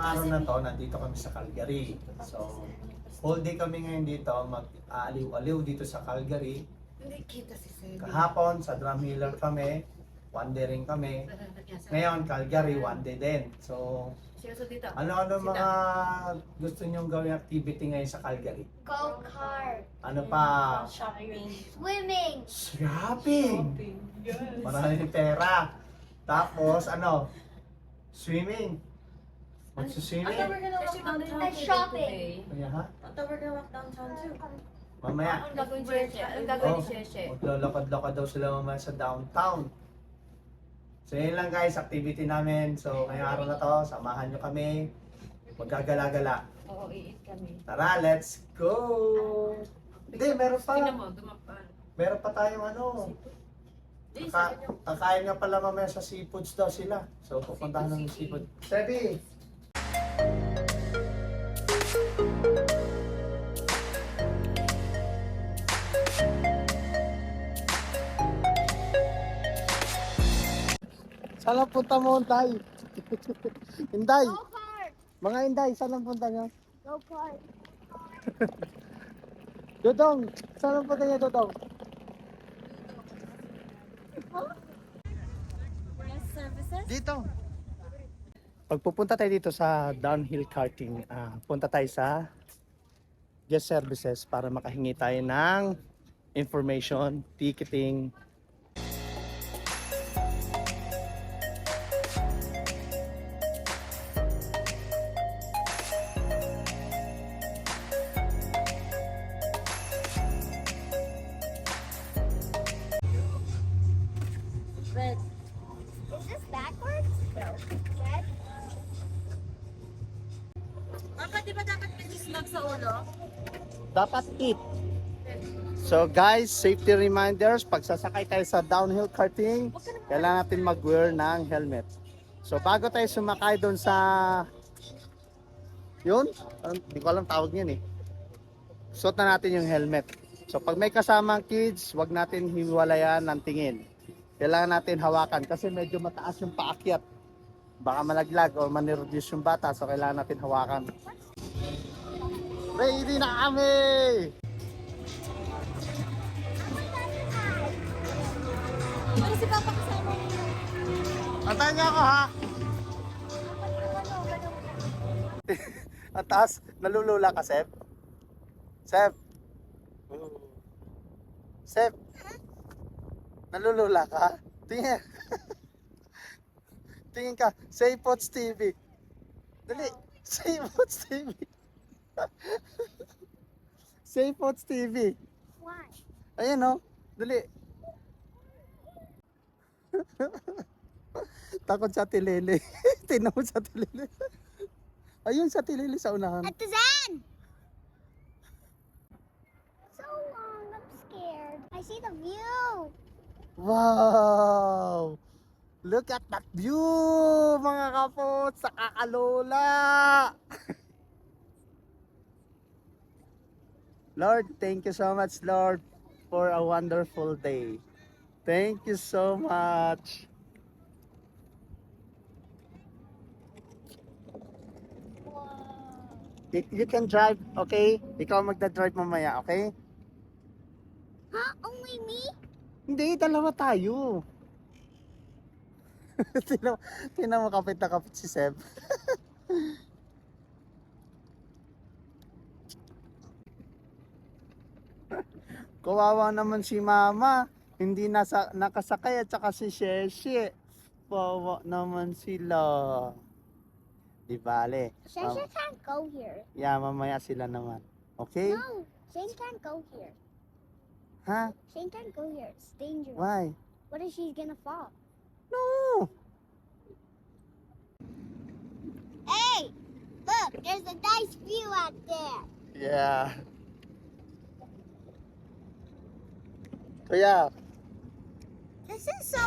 araw na to, nandito kami sa Calgary. So, whole day kami ngayon dito, mag-aaliw-aliw dito sa Calgary. Hindi kita si Sebi. Kahapon, sa Drumheller kami, one day rin kami. Ngayon, Calgary, one day din. So, Seryoso dito. ano-ano mga gusto nyong gawing activity ngayon sa Calgary? Go-kart. Ano pa? Shopping. Swimming. Shopping! Yes. Maraming pera. Tapos, ano? Swimming. Magsuswimming. we're gonna walk downtown And shopping. Kaya ha? I thought we're gonna walk downtown too. Mamaya. Anong gagawin ni Sheshe? Anong gagawin ni Oh, Sheshe? maglalakad-lakad daw sila mamaya sa downtown. So yun lang guys, activity namin. So ngayong araw na to, samahan nyo kami. Maggagala-gala. Oo, iit kami. Tara, let's go! Hindi, meron pa. Tingnan mo, dumapan. Meron pa tayong ano. Hindi, sabi niyo. Kakain nga pala mamaya sa seafoods daw sila. So pupuntahan ng seafood. Sebi! Saan ang punta mo, Inday? Inday! Go-kart. Mga Inday, saan ang punta nyo? Go-kart. Dodong! Saan ang punta niya, Dodong? Yes, services. Dito. Pag pupunta tayo dito sa downhill karting, punta tayo sa guest services para makahingi tayo ng information, ticketing. Red. Is this backwards? No. Red. Papa, di ba dapat may dislog sa ulo? Dapat eat. So guys, safety reminders, pag sasakay tayo sa downhill karting, kailangan natin mag-wear ng helmet. So bago tayo sumakay doon sa yun, hindi ko alam tawag niyan eh. Suot na natin yung helmet. So pag may kasamang kids, wag natin hiwalayan ng tingin. Kailangan natin hawakan kasi medyo mataas yung paakyat. Baka malaglag o manireduce yung bata, so kailangan natin hawakan. Ready na kami! Ano si Papa kasama mo? Antayin niyo ako ha! Ang taas, nalulula ka, Seb? Seb? Seb? Nalulula ka? Tingin. Tingin ka. Say Pots TV. Dali. Say Pots TV. Say Pots TV. Why? Ayan o. Dali. Takot sa tilili. Tinawag sa tilili. Ayun sa tilili sa unahan. At the Zen! So long, I'm scared. I see the view. Wow! Look at that view, mga kapot, sa kakalola! Lord, thank you so much, Lord, for a wonderful day. Thank you so much. You can drive, okay? Ikaw magda-drive mamaya, okay? Huh? Only me? Hindi, dalawa tayo. Tingnan mo kapit na kapit si Seb. Kawawa naman si Mama. Hindi nakasakay at saka si Sheshe. Kawawa naman sila. Di bale. Shasha can't go here. Yeah, mamaya sila naman. Okay? No, Shane can't go here. Ha? Shane can't go here. It's dangerous. Why? What if she's gonna fall? No! Hey! Look, there's a nice view out there. Yeah. Kuya, This is so...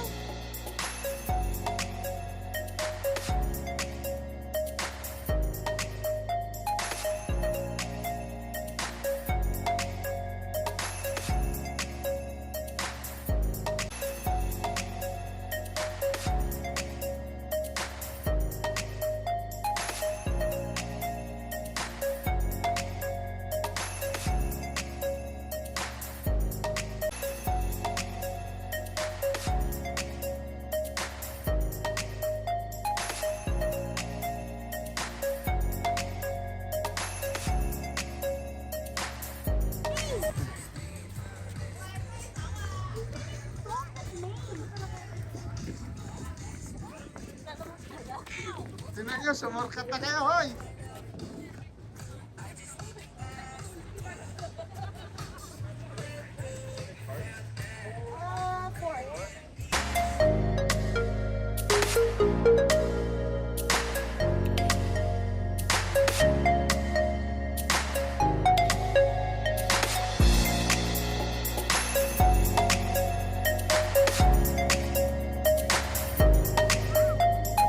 nyo, sumurkat na kayo, hoy!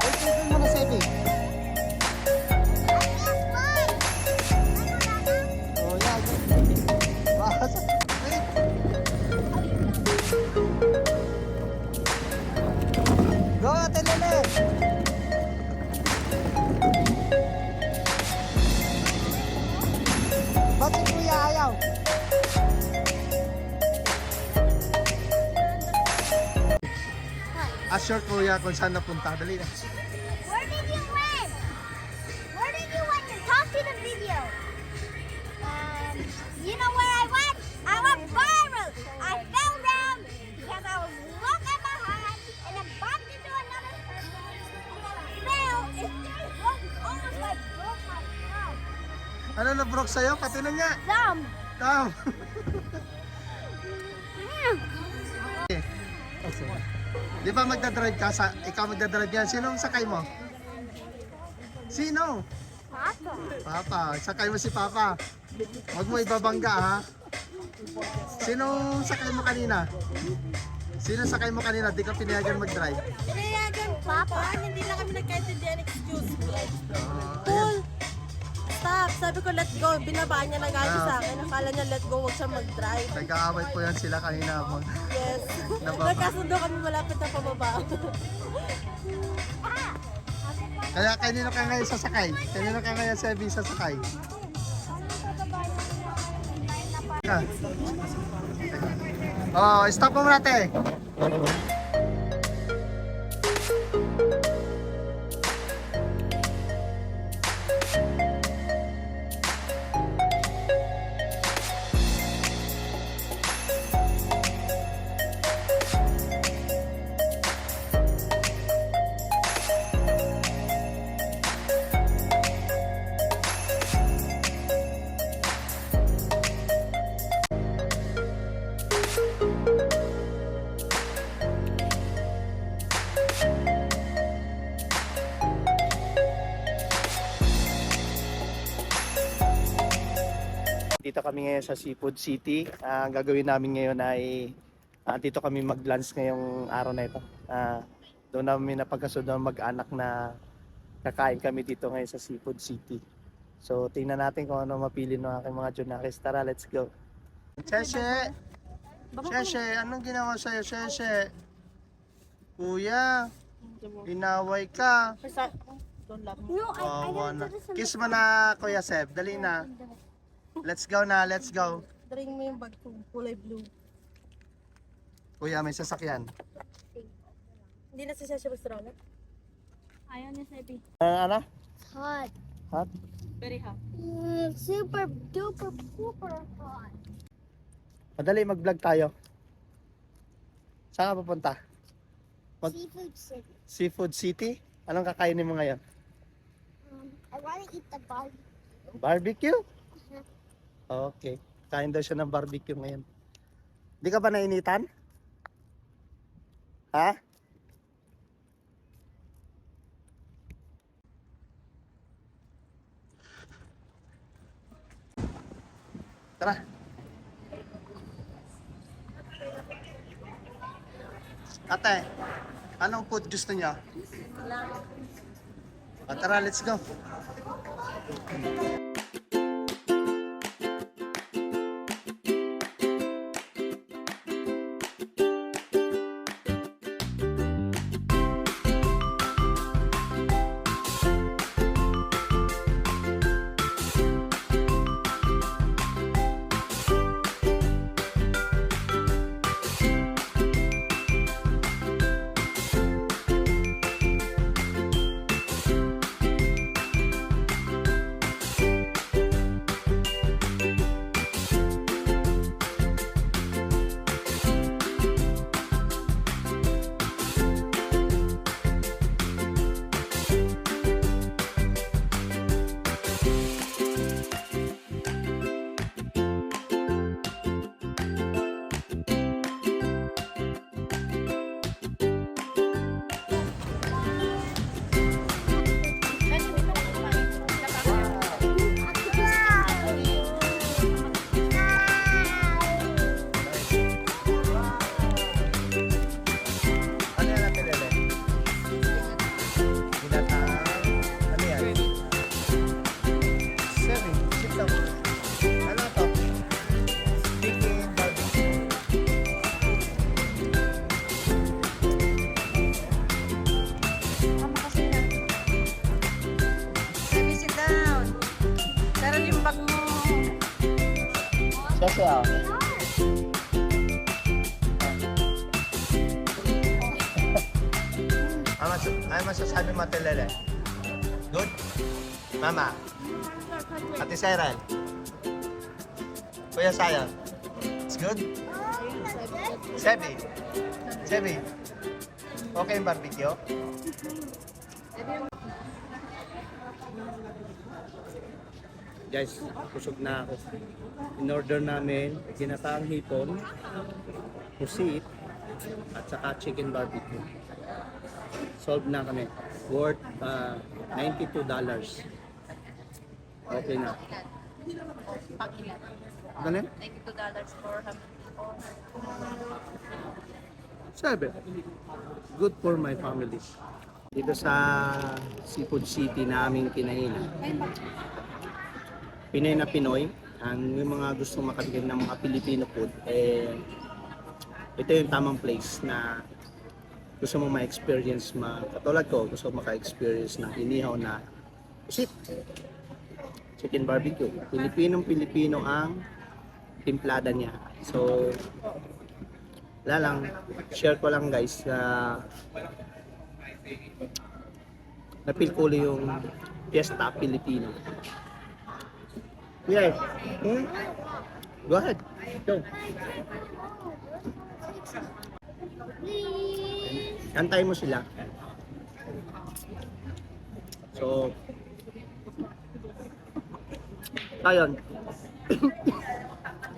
Wait mo na, Sebi. Oh, yeah. Basta. Wait. Go, Ate Lele. Ba't si Kuya ayaw? Ask your Kuya kung saan napunta. Dali na. Where did you went? Where did you went to talk to the video? You know where I went? I went viral. I fell down because I was looking behind and then bumped into another person. And then I fell and almost like broke my thumb. Ano na broke sa'yo? Pati na nga. Thumb. Tam. Di ba magdadrive ka sa... Ikaw magdadrive yan. Sino ang sakay mo? Sino? Papa. Papa. Sakay mo si Papa. Huwag mo ibabangga ha. Sino sakay mo kanina? Sino sakay mo kanina? Di ka pinayagan mag-drive. Pinayagan Papa. Hindi na kami nagkaintindihan. Excuse me. Cool. Stop. Sabi ko let go. Binabaan niya na galing sa akin. Akala niya let go. Huwag siya mag-drive. Nag-aaway po yan sila kanina mo. Yes. Nababa. Nagkasundo kami malapit na pababa. Kaya kanino ka ngayon sasakay? Kanino ka ngayon Sebi sasakay? Ka. Oh, stop mo muna te. Dito kami ngayon sa Seafood City. Ang gagawin namin ngayon ay dito kami mag-lunch ngayong araw na ito. Doon namin napagkasunod mag-anak na kakain kami dito ngayon sa Seafood City. So tingnan natin kung ano mapili ng aking mga Junakis. Tara, let's go. Sheshe! Sheshe, anong ginawa sa'yo, Sheshe? Kuya, inaway ka. No, Kawawa na. Kiss mo na, Kuya Seb. Dali na. Let's go na, let's go. Daring mo yung bag ko. Kulay blue. Kuya, may sasakyan. Hindi na siya sa restaurant. Ayaw niya sabi. Ano? hot. Hot? Very hot. Super duper super hot. Madali, mag-vlog tayo. Saan ka pupunta? Seafood city. Seafood City? Anong kakainin mo ngayon? I want to eat the bug. Barbecue? Okay. Kain daw siya ng barbecue ngayon. Di ka ba nainitan? Ha? Tara. Ate, anong food gusto niyo? Tara, let's go. Kasi Ano masasabi mo, Ate Lele? Good? Mama? Ate Cyril? Kuya Sayan? It's good? Sebi? Sebi? Okay yung barbecue? Guys, kusog na ako. In-order namin ginataang hipon, pusit, at saka chicken barbecue. Solve na kami. Worth $92. Okay na. Ano yun? $92 for Sabi, good for my family. Dito sa Seafood City namin kinainan. Pinoy na Pinoy, ang yung mga gusto makatikim ng mga Filipino food, ito yung tamang place na gusto mo ma-experience, katulad ko, gusto mo maka-experience na inihaw na pusit, chicken barbecue. Pilipinong-Pilipino ang timplada niya. So, wala lang, share ko lang guys, na-feel ko yung Fiesta Filipino. Yeah. Go ahead. Go. Antay mo sila. So, ayun.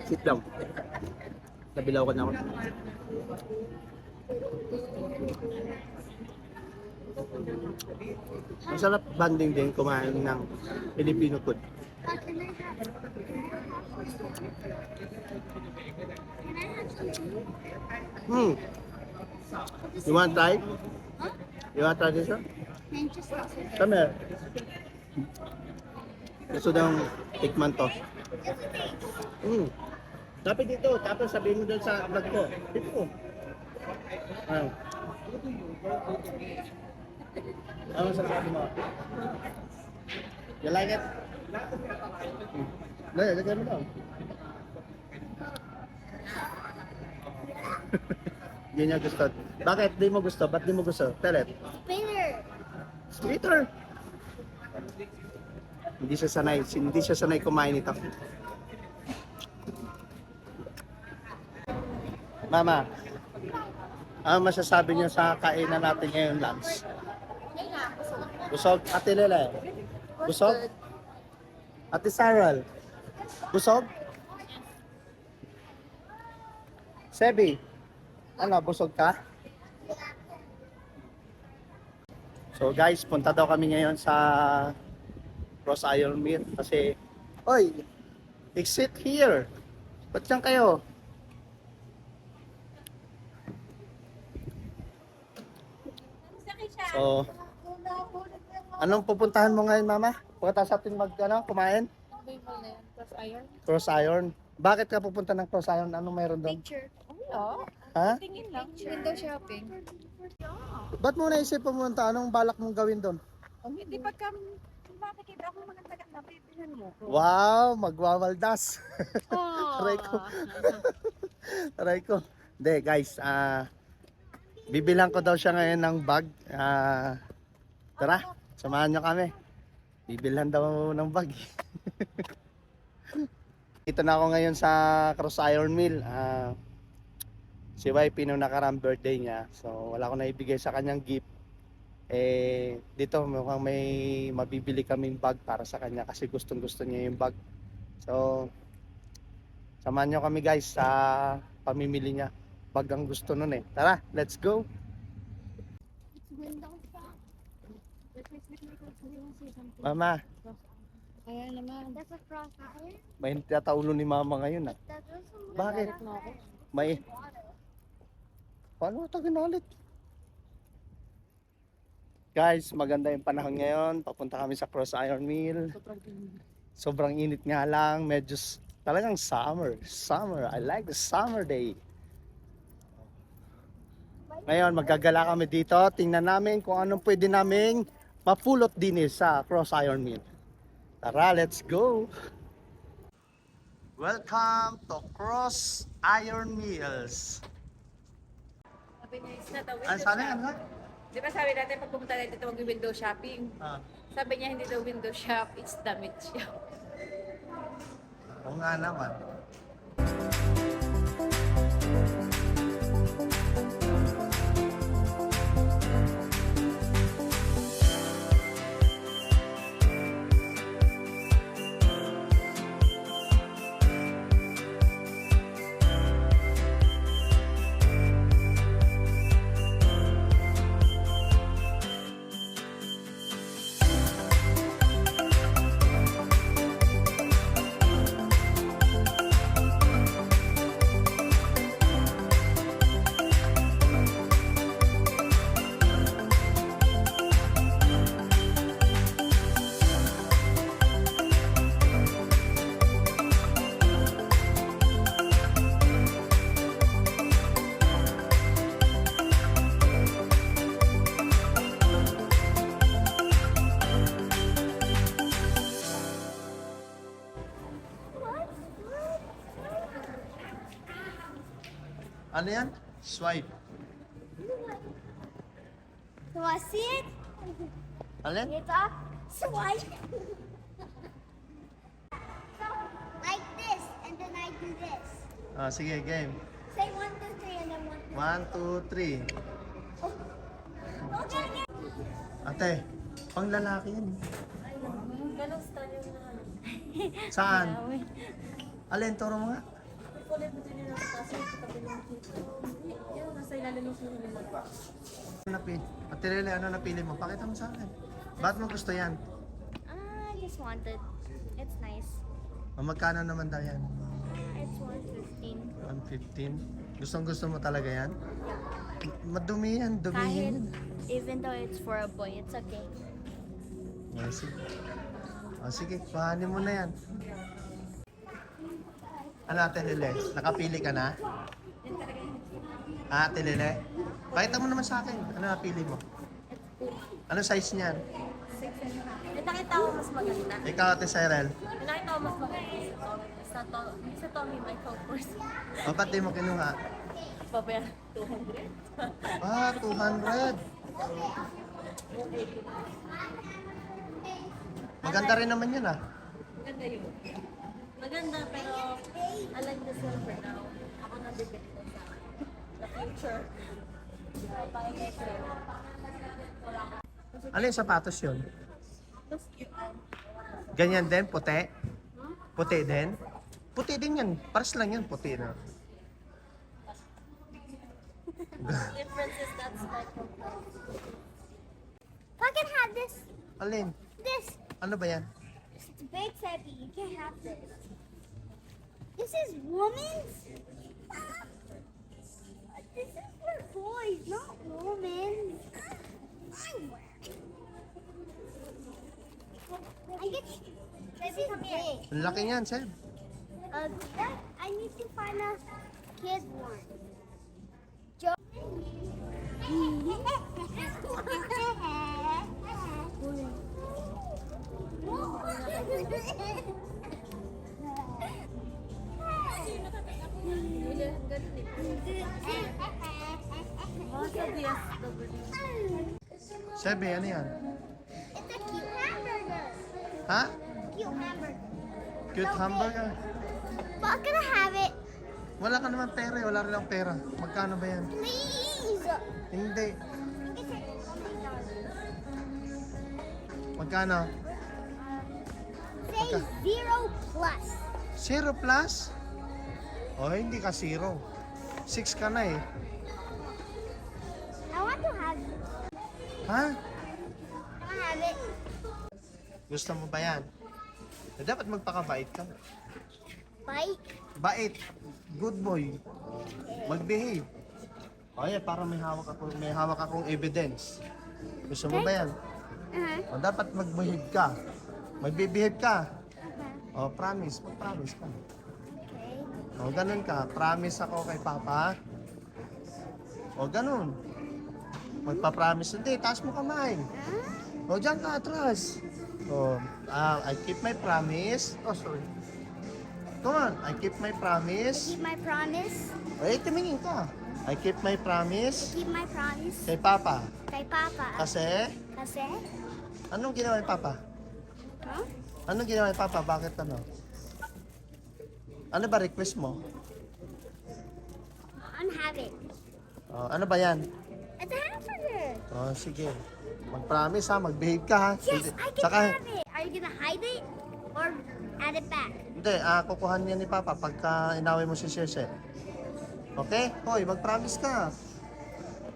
Sit down. Nabilaw ko na ako. Masarap banding din kumain ng Filipino food. You want to try? You want to try this one? Come here. Gusto daw tikman to. Tapos dito, tapos sabihin mo doon sa vlog ko. Dito. Ano sasabi mo? You like it? Lagay mo daw. Hindi niya gusto. Bakit di mo gusto? Ba't di mo gusto? Tell it. Sweeter. Hindi siya sanay kumain ito. Mama, ano masasabi niyo sa kainan natin ngayon lunch? Busog? Ate Lele? Busog? Ate Saral? Busog? Sebi? Ano, busog ka? So guys, punta daw kami ngayon sa Cross Iron Mill kasi, oy, exit here. Ba't yan kayo? So, anong pupuntahan mo ngayon, Mama? Pagkatapos natin kumain? Cross Iron. Bakit ka pupunta ng Cross Iron? Anong mayroon doon? Picture. Oo. Ha? Tingin lang. Window shopping. Ba't mo naisip pumunta? Anong balak mong gawin doon? Hindi pagka makikita ako mga taga bibilhan mo. Wow, magwawaldas. Aray ko. Aray ko. Hindi, guys. Bibilang ko daw siya ngayon ng bag. Tara, samahan nyo kami. Bibilhan daw ng bag. Dito na ako ngayon sa Cross Iron Mill. Si YP nung nakarang birthday niya. So wala ko na ibigay sa kanyang gift. Dito mukhang may mabibili kaming bag para sa kanya kasi gustong gusto niya yung bag. So samahan nyo kami guys sa pamimili niya. Bag ang gusto nun eh. Tara, let's go! Mama, Ayan naman. That's a cross iron. may tataulo ni Mama ngayon ah. Bakit? May... Paano ito ginalit? Guys, maganda yung panahon ngayon. Papunta kami sa Cross Iron Mill. Sobrang init nga lang. Medyo talagang summer. Summer. I like the summer day. Ngayon, magagala kami dito. Tingnan namin kung anong pwede naming mapulot din sa Cross Iron Mill. Tara, let's go! Welcome to Cross Iron Mills. Sabi niya, it's not a window Ano sabi? shop. Ano? Di ba sabi natin pag pumunta tayo dito mag-window shopping? Ah, Sabi niya hindi daw window shop, it's damit shop. oo nga naman. Ano yan? Swipe. Do I see it? Alin? It's up. Swipe. So, like this, and then I do this. Ah, sige, game. Say 1, 2, 3, and then 1, 2. 1, 2, 3. Okay. Ate, pang lalaki yan. Ganun style yung Saan? Alin, turo mo nga. Kulay mo din yung kasi ito tabi ng dito. Yung nasa ilalim ng sino nila. Ate Lele, ano napili mo? Pakita mo sa akin. Ba't mo gusto yan? I just wanted. It's nice. Magkano naman daw yan? It's 115. 115? Gustong gusto mo talaga yan? Madumi yan, Kahit, dumihin. even though it's for a boy, it's okay. Oh, sige. Oh, sige, kuhanin mo na yan. Ano, Ate Lele? Nakapili ka na? Ah, Ate Lele? Pakita mo naman sa akin. Ano napili mo? Ano size niyan? 6.5. May nakita ko mas maganda. Ikaw, Ate Cyril? May nakita ko mas maganda sa Tommy may Concourse. O, ba't di mo kinuha? Babayaran 200. Ah, 200. Maganda rin naman yun ah. Maganda yun. Maganda pero I like the silver now. Ako na bibili ko sa the future. Buying it later. Ano yung sapatos yun? Mas cute. Ganyan din, puti? Puti din? Puti din yan. Paras lang yan, puti na. Difference is that's like If I can have this, Alin? this, Ano ba yan? it's big, Sebby. You can't have this. This is women's. This is for boys, not women's. I wear. I get. This is big. Ang laki niyan, Seb. That I need to find a kid one. Joe. Hindi, ang ganun eh. Sa DSW. Sebe, ano yan? It's a cute hamburger. Ha? Cute hamburger. Cute So hamburger. But I'm gonna have it. Wala ka naman pera eh. Wala rin lang pera. Magkano ba yan? Please. Hindi. It's Magkano? say 0 plus. 0 plus? Oh, hindi ka 0. 6 ka na eh. I want to have it. Ha? I want to have it. Gusto mo ba yan? Eh, dapat magpakabait ka. Bite. Bait. Good boy. Mag-behave. O yan, para may hawak akong evidence. Gusto mo ba yan? O, dapat mag-behave ka. Mag-behave ka. O, promise. Mag-promise ka. Okay. O, ganun ka. Promise ako kay Papa. O, ganun. Magpa-promise. Hindi, taas mo kamay. O, dyan ka, atras. O, I keep my promise. Oh, sorry. Come on. I keep my promise. Keep my promise. Wait, tumingin ka. I keep my promise Keep my promise. kay Papa. Kay Papa. Kasi, Kasi? anong ginawa ni Papa? Huh? Anong ginawa ni Papa? Bakit ano? Ano ba request mo? Have it. Oh, ano ba yan? It's a hamburger. Oh, sige. Mag-promise ha, mag-behave ka ha. Yes, Sige. I can have it. Are you gonna hide it or add it back? Hindi, kukuhan niya ni Papa pagka inaway mo si Sheshe. Okay? Hoy, mag-promise ka.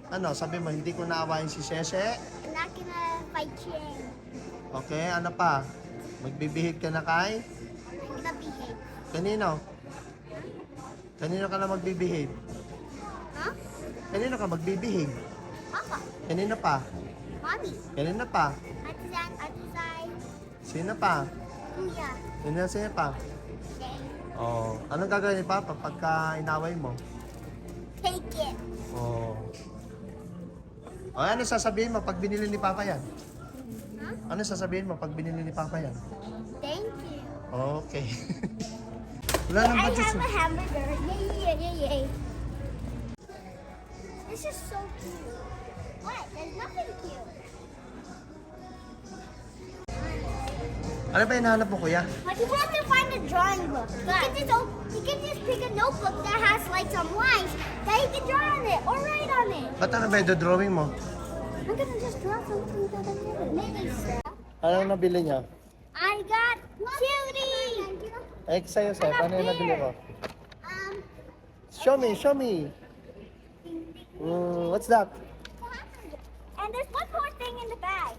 Ano, sabi mo, hindi ko naawayin si Sheshe. I'm not gonna fight you. Okay, ano pa? Magbibihave ka na kay? I'm gonna behave. Kanino? Kanino ka na magbibihave? Huh? Kanino ka magbibihave? Papa. Kanino pa? Mommy. Kanino pa? Atizan. Atizay. Sino pa? Kuya. Sino pa? Okay. Oh, anong gagawin ni Papa pagka inaway mo? Take it. Oh. O, ano sasabihin mo pag binili ni Papa yan? Huh? Ano sasabihin mo pag binili ni Papa yan? Thank you. Okay. Wala nang I budget. have a hamburger. Yay. This is so cute. What? There's nothing cute. Ano ba hinahanap mo, kuya? Like, you have to find a drawing book. You can just pick a notebook that has like some lines that you can draw on it or write on it. Ba't ano ba yung drawing mo? I'm gonna just draw something that I never made. Anong nabili niya? I got cutie. Eh, sa'yo, Seth. Ano yung nabili mo? Um, Show me. What's that? and there's one more thing in the bag.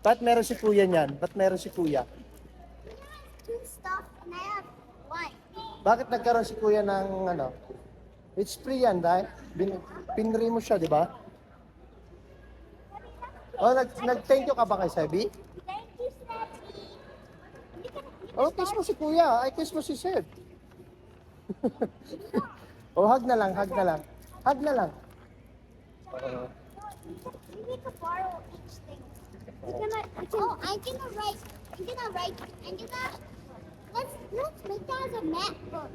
Bakit meron si kuya niyan? Ba't meron si kuya? Two stuff and I have one. Bakit nagkaroon si kuya ng ano? It's free yan, dahil pinri mo siya, di ba? Oh, nag-thank you ka ba kay Sebi? Thank you, Steffi. Oh, kiss mo si kuya. Ay, kiss mo si Seb. Oh, hug na lang. Hug na lang. We need to borrow each thing. I'm gonna write. Let's make that as a map book.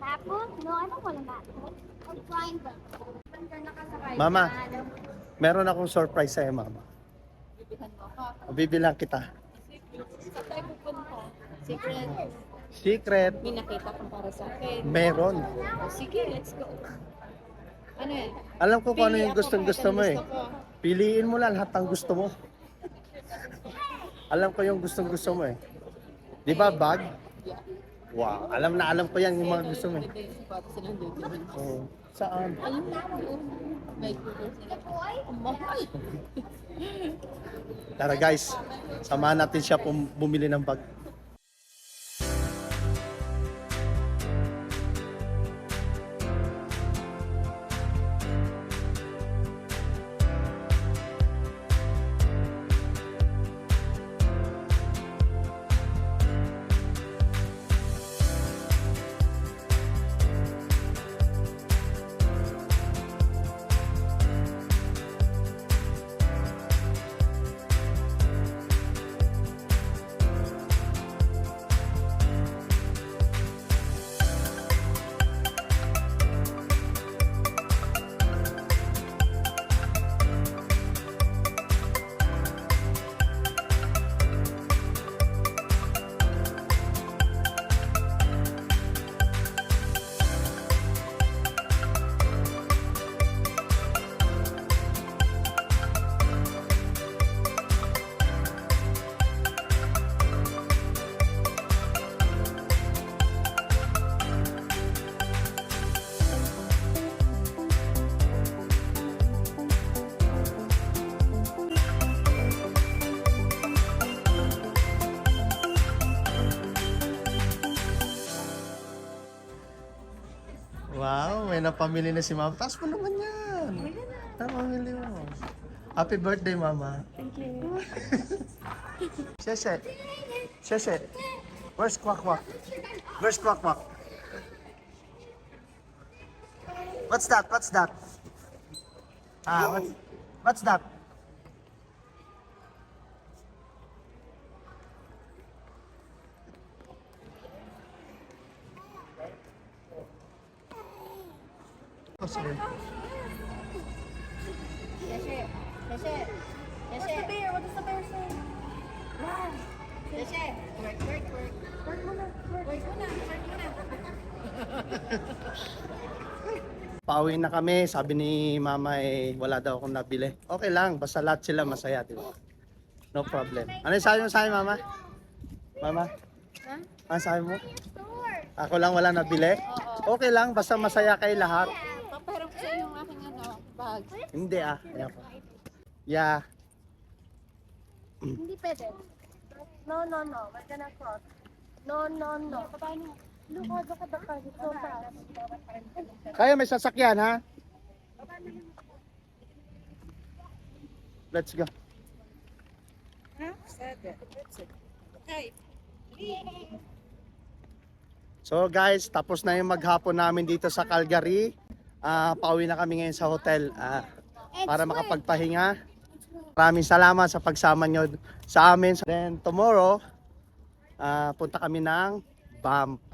Map book? No, I don't want a map book. A drawing book. Mama, meron akong surprise sa'yo, Mama. Bibilang kita. Secret. Secret. May nakita kang para sa akin. Meron. Sige, let's go. Ano yan? Alam ko kung ano Pili yung ako gustong-gusto kahit mo ang eh. gusto ko. Piliin mo lang lahat ng gusto mo. Alam ko yung gustong-gusto mo eh. Di ba, bag? Wow, alam ko yan yung mga gusto mo eh. Oh, saan? Ayun na ako. May kuko sila. Ang mahal. Tara guys, samahan natin siya bumili ng bag. Wow, may napamili na si Mama. Taas mo naman yan. Napamili mo. Happy birthday, Mama. Thank you. Sheshe. Sheshe. Where's Kwak Kwak? Where's Kwak Kwak? What's that? What's that? sige. Sheshe. Sheshe. What's the bear? What does the bear say? Sheshe. Work, work, work. Work muna. Work. Work muna. Work muna. Pauwi na kami, sabi ni mama wala daw akong nabili. Okay lang, basta lahat sila masaya, di ba? No problem. Ano yung sabi mo sa akin, mama? Mama? Ano sabi mo? Ako lang wala nabili? Okay lang, basta masaya kayo lahat. Papaharap ko sa yung aking bag. Hindi Ayan pa. Yeah. Hindi pwede. No, no, no. We're gonna cross. No, no, no. Paano? Look at the car. It's so fast. Kaya may sasakyan, ha? Let's go. So guys, tapos na yung maghapon namin dito sa Calgary. Pauwi na kami ngayon sa hotel para makapagpahinga. Maraming salamat sa pagsama nyo sa amin. Then tomorrow, punta kami ng Banff.